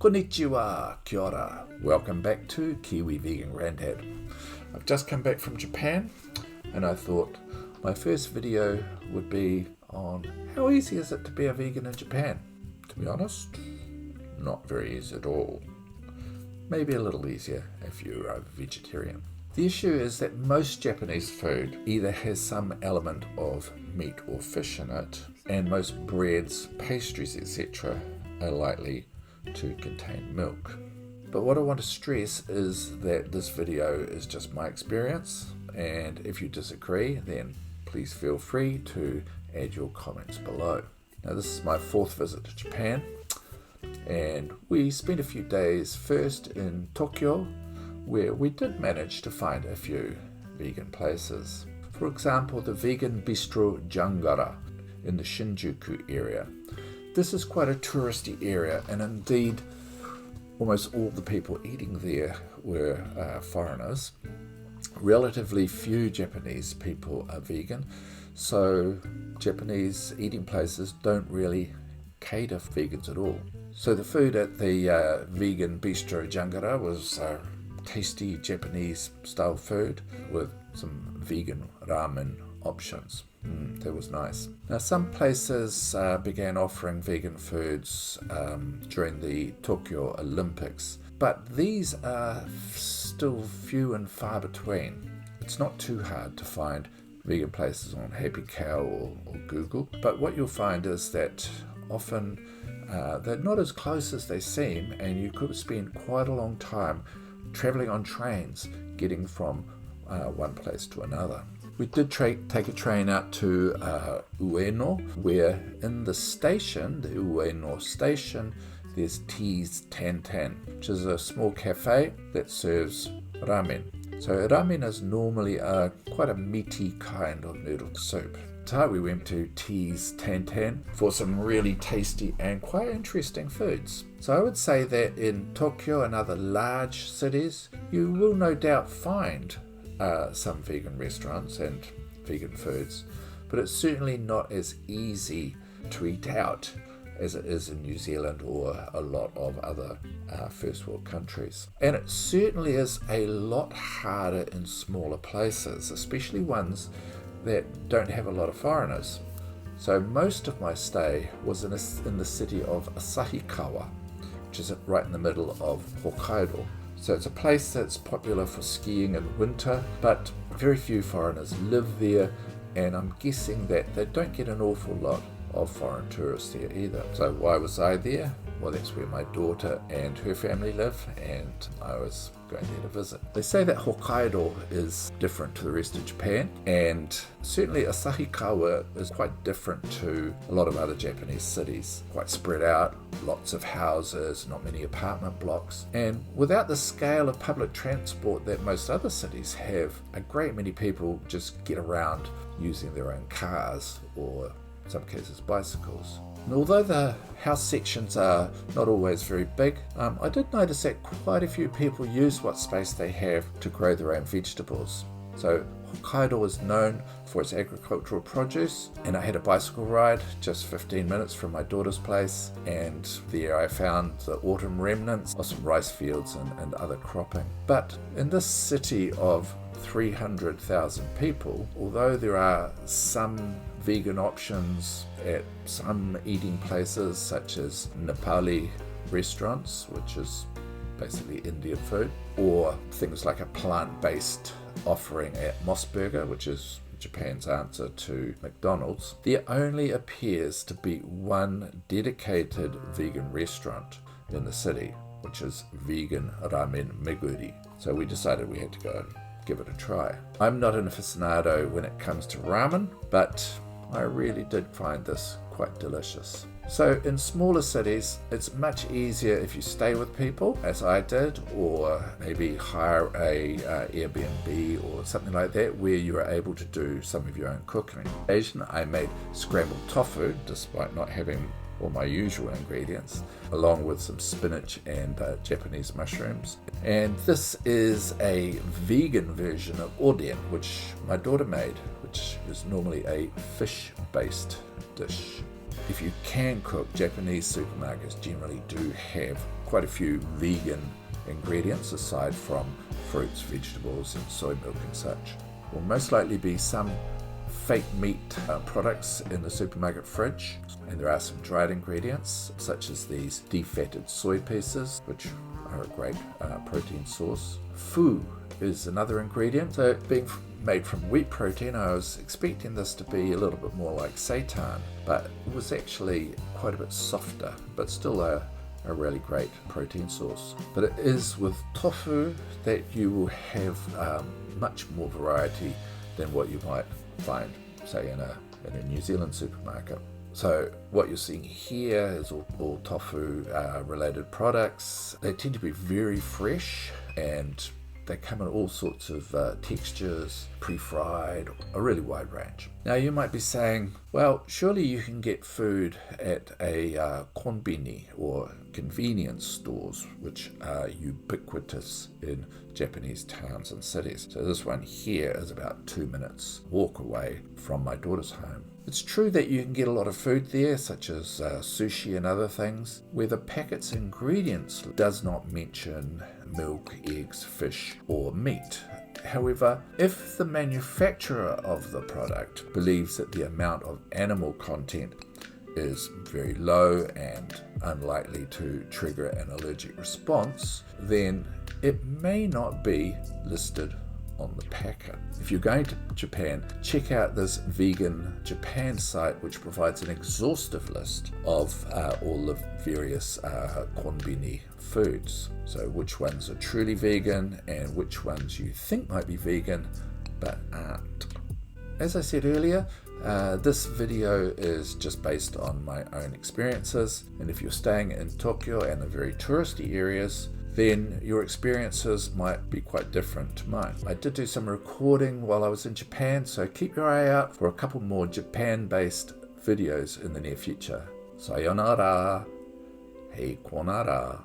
Konnichiwa, kia ora. Welcome back to Kiwi Vegan Granddad. I've just come back from Japan and I thought my first video would be on how easy is it to be a vegan in Japan. To be honest, not very easy at all. Maybe a little easier if you're a vegetarian. The issue is that most Japanese food either has some element of meat or fish in it, and most breads, pastries, etc. are likely to contain milk. But what I want to stress is that this video is just my experience, and if you disagree, then please feel free to add your comments below. Now, this is my fourth visit to Japan, and we spent a few days first in Tokyo, where we did manage to find a few vegan places. For example, the vegan bistro Jangara in the Shinjuku area. This is quite a touristy area, and indeed almost all the people eating there were foreigners. Relatively few Japanese people are vegan, so Japanese eating places don't really cater for vegans at all. So the food at the vegan bistro Jangara was tasty Japanese style food with some vegan ramen options. That was nice. Now, some places began offering vegan foods during the Tokyo Olympics, but these are still few and far between. It's not too hard to find vegan places on Happy Cow or Google, but what you'll find is that often they're not as close as they seem, and you could spend quite a long time traveling on trains, getting from one place to another. We did take a train out to Ueno, where in the station, the Ueno station, there's Tea's Tan, which is a small cafe that serves ramen. So ramen is normally quite a meaty kind of noodle soup. So we went to Tea's Tan for some really tasty and quite interesting foods. So I would say that in Tokyo and other large cities, you will no doubt find some vegan restaurants and vegan foods, but it's certainly not as easy to eat out as it is in New Zealand or a lot of other first world countries. And it certainly is a lot harder in smaller places, especially ones that don't have a lot of foreigners. So most of my stay was in the city of Asahikawa, which is right in the middle of Hokkaido. So it's a place that's popular for skiing in winter, but very few foreigners live there, and I'm guessing that they don't get an awful lot of foreign tourists there either. So why was I there? Well, that's where my daughter and her family live, and I was going there to visit. They say that Hokkaido is different to the rest of Japan, and certainly Asahikawa is quite different to a lot of other Japanese cities. Quite spread out, lots of houses, not many apartment blocks, and without the scale of public transport that most other cities have, a great many people just get around using their own cars or in some cases bicycles. And although the house sections are not always very big, I did notice that quite a few people use what space they have to grow their own vegetables. So Hokkaido is known for its agricultural produce, and I had a bicycle ride just 15 minutes from my daughter's place, and there I found the autumn remnants of some rice fields and other cropping. But in this city of 300,000 people, although there are some vegan options at some eating places such as Nepali restaurants, which is basically Indian food, or things like a plant-based offering at Mossburger, which is Japan's answer to McDonald's, there only appears to be one dedicated vegan restaurant in the city, which is Vegan Ramen Meguri. So we decided we had to go and give it a try. I'm not an aficionado when it comes to ramen, but I really did find this quite delicious. So in smaller cities, it's much easier if you stay with people, as I did, or maybe hire a Airbnb or something like that, where you are able to do some of your own cooking. On occasion, I made scrambled tofu, despite not having all my usual ingredients, along with some spinach and Japanese mushrooms. And this is a vegan version of oden, which my daughter made, which is normally a fish-based dish. If you can cook, Japanese supermarkets generally do have quite a few vegan ingredients aside from fruits, vegetables and soy milk and such. Will most likely be some fake meat products in the supermarket fridge, and there are some dried ingredients such as these defatted soy pieces, which are a great protein source. Fu is another ingredient. So being made from wheat protein, I was expecting this to be a little bit more like seitan, but it was actually quite a bit softer, but still a really great protein source. But it is with tofu that you will have much more variety than what you might find, say, in a New Zealand supermarket. So what you're seeing here is all tofu related products. They tend to be very fresh, and they come in all sorts of textures, pre-fried, a really wide range. Now you might be saying, well, surely you can get food at a konbini or convenience stores, which are ubiquitous in Japanese towns and cities. So this one here is about 2 minutes walk away from my daughter's home. It's true that you can get a lot of food there, such as sushi and other things, where the packet's ingredients does not mention milk, eggs, fish, or meat. However, if the manufacturer of the product believes that the amount of animal content is very low and unlikely to trigger an allergic response, then it may not be listed on the packet. If you're going to Japan, check out this Vegan Japan site, which provides an exhaustive list of all the various konbini foods. So which ones are truly vegan and which ones you think might be vegan but aren't. As I said earlier, this video is just based on my own experiences, and if you're staying in Tokyo and the very touristy areas, then your experiences might be quite different to mine. I did do some recording while I was in Japan, so keep your eye out for a couple more Japan-based videos in the near future. Sayonara. Hei konara.